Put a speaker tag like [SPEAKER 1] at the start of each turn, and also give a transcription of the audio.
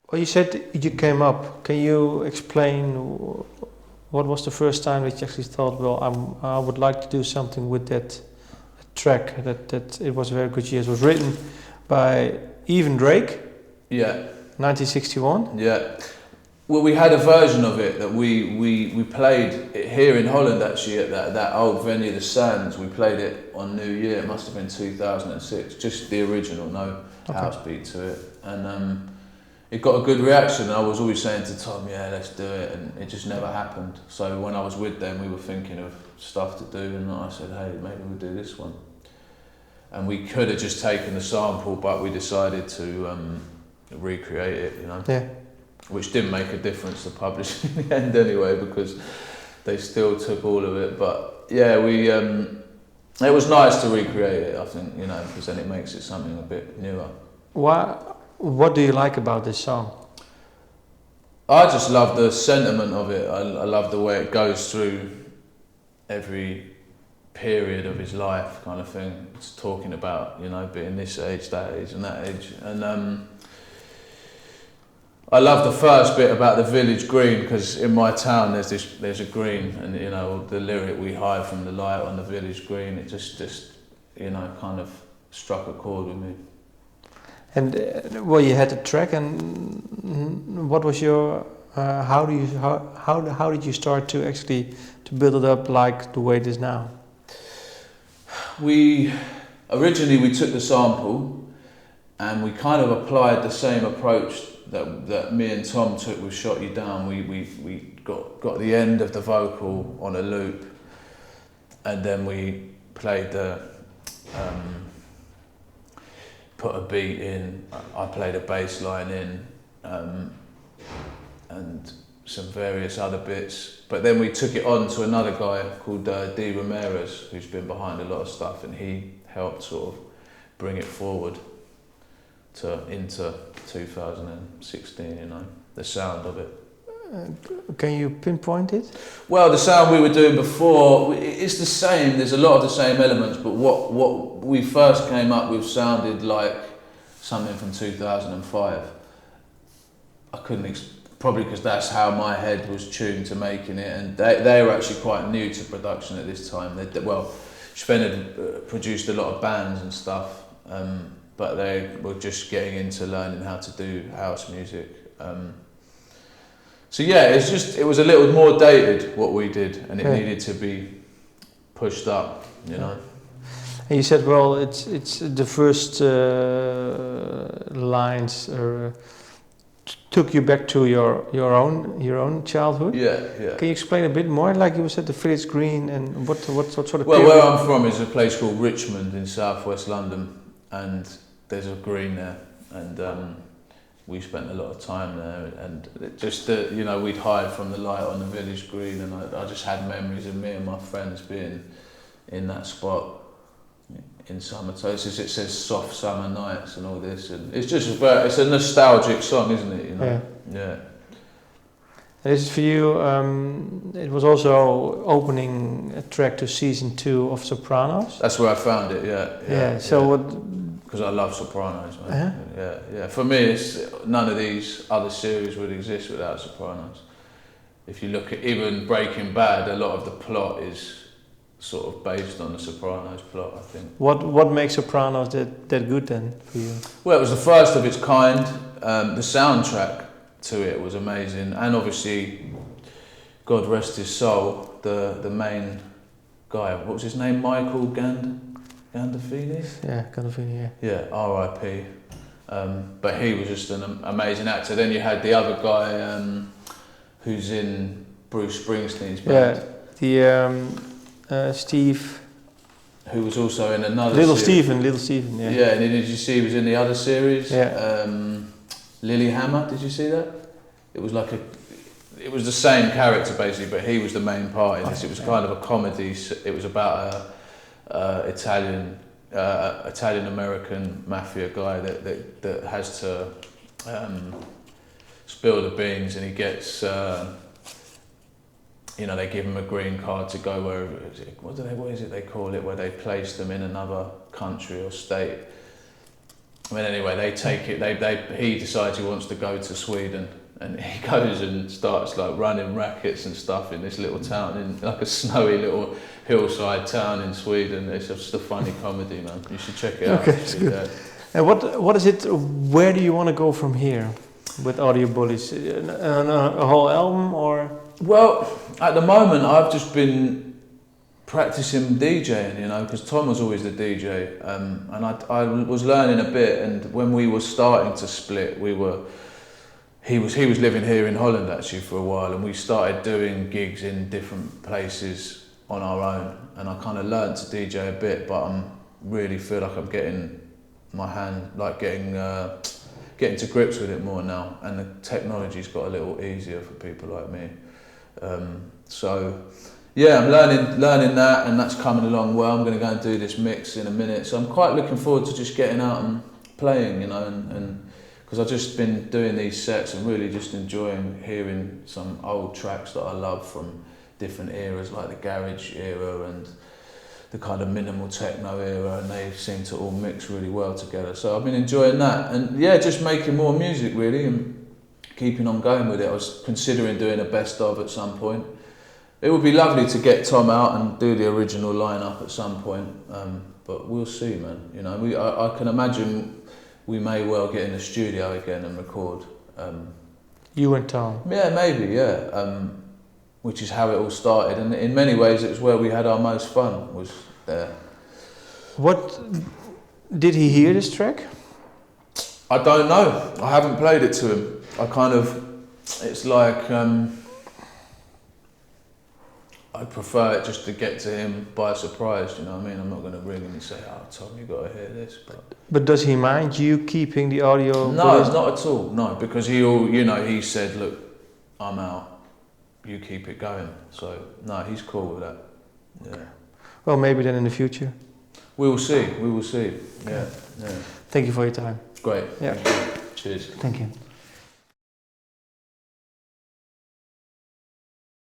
[SPEAKER 1] Well, you said you came up. Can you explain what was the first time that you actually thought, well, I would like to do something with that track? That it was a very good year. It was written by Even Drake.
[SPEAKER 2] Yeah.
[SPEAKER 1] 1961.
[SPEAKER 2] Yeah. Well, we had a version of it that we played it here in Holland actually at that old venue, the Sands. We played it on New Year. It must have been 2006. Just the original, no house beat to it, and it got a good reaction. And I was always saying to Tom, "Yeah, let's do it," and it just never happened. So when I was with them, we were thinking of stuff to do, and I said, "Hey, maybe we'll do this one." And we could have just taken the sample, but we decided to recreate it, you know.
[SPEAKER 1] Yeah.
[SPEAKER 2] Which didn't make a difference to publishing in the end anyway, because they still took all of it. But yeah, it was nice to recreate it, I think, you know, because then it makes it something a bit newer.
[SPEAKER 1] What do you like about this song?
[SPEAKER 2] I just love the sentiment of it. I love the way it goes through every period of his life, kind of thing. It's talking about, you know, being this age, that age, and that age. And I love the first bit about the village green, because in my town there's a green, and you know, the lyric, "We hide from the light on the village green," it just you know, kind of struck a chord with me.
[SPEAKER 1] And well, you had the track, and what was your how did you start to actually to build it up like the way it is now?
[SPEAKER 2] We originally took the sample, and we kind of applied the same approach that me and Tom took with "Shot You Down." We got the end of the vocal on a loop, and then we played put a beat in. I played a bass line in, and some various other bits. But then we took it on to another guy called D. Ramirez, who's been behind a lot of stuff, and he helped sort of bring it forward into 2016, you know, the sound of it.
[SPEAKER 1] Can you pinpoint it?
[SPEAKER 2] Well, the sound we were doing before, it's the same. There's a lot of the same elements, but what we first came up with sounded like something from 2005. I couldn't, probably because that's how my head was tuned to making it, and they were actually quite new to production at this time. Sven had produced a lot of bands and stuff, but they were just getting into learning how to do house music. So yeah, it was a little more dated what we did, and it needed to be pushed up, you know.
[SPEAKER 1] And you said, well, it's the first lines took you back to your own childhood.
[SPEAKER 2] Yeah.
[SPEAKER 1] Can you explain a bit more? Like you said, the village green, and what sort of.
[SPEAKER 2] Well, where I'm from is a place called Richmond in southwest London, and there's a green there, and we spent a lot of time there, and just you know, we'd hide from the light on the village green, and I just had memories of me and my friends being in that spot in summer. So it says soft summer nights and all this, and it's just it's a nostalgic song, isn't it? You know? Yeah.
[SPEAKER 1] And this is for you. It was also opening a track to season 2 of Sopranos.
[SPEAKER 2] That's where I found it. Yeah.
[SPEAKER 1] So what?
[SPEAKER 2] Because I love Sopranos, man. Yeah. For me, none of these other series would exist without Sopranos. If you look at even Breaking Bad, a lot of the plot is sort of based on the Sopranos plot, I think.
[SPEAKER 1] What makes Sopranos that good then for you?
[SPEAKER 2] Well, it was the first of its kind. The soundtrack to it was amazing, and obviously, God rest his soul, the main guy. What was his name? Michael Gandolfini?
[SPEAKER 1] Yeah, Gandolfini,
[SPEAKER 2] Yeah, R.I.P. But he was just an amazing actor. Then you had the other guy who's in Bruce Springsteen's band.
[SPEAKER 1] Yeah, Steve.
[SPEAKER 2] Who was also in another
[SPEAKER 1] Little
[SPEAKER 2] series.
[SPEAKER 1] Stephen, yeah.
[SPEAKER 2] Yeah, and then did you see he was in the other series?
[SPEAKER 1] Yeah.
[SPEAKER 2] Lilyhammer, did you see that? It was like it was the same character basically, but he was the main part in this. It was kind of a comedy. It was about a Italian American mafia guy that has to spill the beans, and he gets they give him a green card to go wherever. What is it they call it, where they place them in another country or state, I mean, anyway, they take it. He decides he wants to go to Sweden, and he goes and starts like running rackets and stuff in this little town, in like a snowy little hillside town in Sweden. It's just a funny comedy, man. You should check it out.
[SPEAKER 1] Okay, it's good.
[SPEAKER 2] Yeah.
[SPEAKER 1] And what is it? Where do you want to go from here with Audio Bullies? A whole album or?
[SPEAKER 2] Well, at the moment, I've just been practicing DJing, you know, because Tom was always the DJ, and I was learning a bit. And when we were starting to split, he was living here in Holland actually for a while, and we started doing gigs in different places on our own. And I kind of learned to DJ a bit, but I really feel like I'm getting my hand, like getting to grips with it more now, and the technology's got a little easier for people like me. So yeah, I'm learning that, and that's coming along well. I'm going to go and do this mix in a minute, so I'm quite looking forward to just getting out and playing, you know, and because I've just been doing these sets and really just enjoying hearing some old tracks that I love from different eras, like the garage era and the kind of minimal techno era, and they seem to all mix really well together. So I've been enjoying that, and yeah, just making more music really and keeping on going with it. I was considering doing a best of at some point. It would be lovely to get Tom out and do the original lineup at some point, but we'll see, man. You know, I can imagine we may well get in the studio again and record.
[SPEAKER 1] You and Tom?
[SPEAKER 2] Yeah, maybe, yeah. Which is how it all started, and in many ways it was where we had our most fun, was there.
[SPEAKER 1] What, did he hear this track?
[SPEAKER 2] I don't know. I haven't played it to him. It's like, I prefer it just to get to him by surprise, you know what I mean? I'm not going to ring him and say, oh, Tom, you got to hear this.
[SPEAKER 1] But does he mind you keeping the audio?
[SPEAKER 2] No, not at all, no, because he said, look, I'm out, you keep it going. So, no, he's cool with that, yeah.
[SPEAKER 1] Well, maybe then in the future.
[SPEAKER 2] We will see, yeah.
[SPEAKER 1] Thank you for your time.
[SPEAKER 2] Great.
[SPEAKER 1] Yeah.
[SPEAKER 2] Cheers.
[SPEAKER 1] Thank you.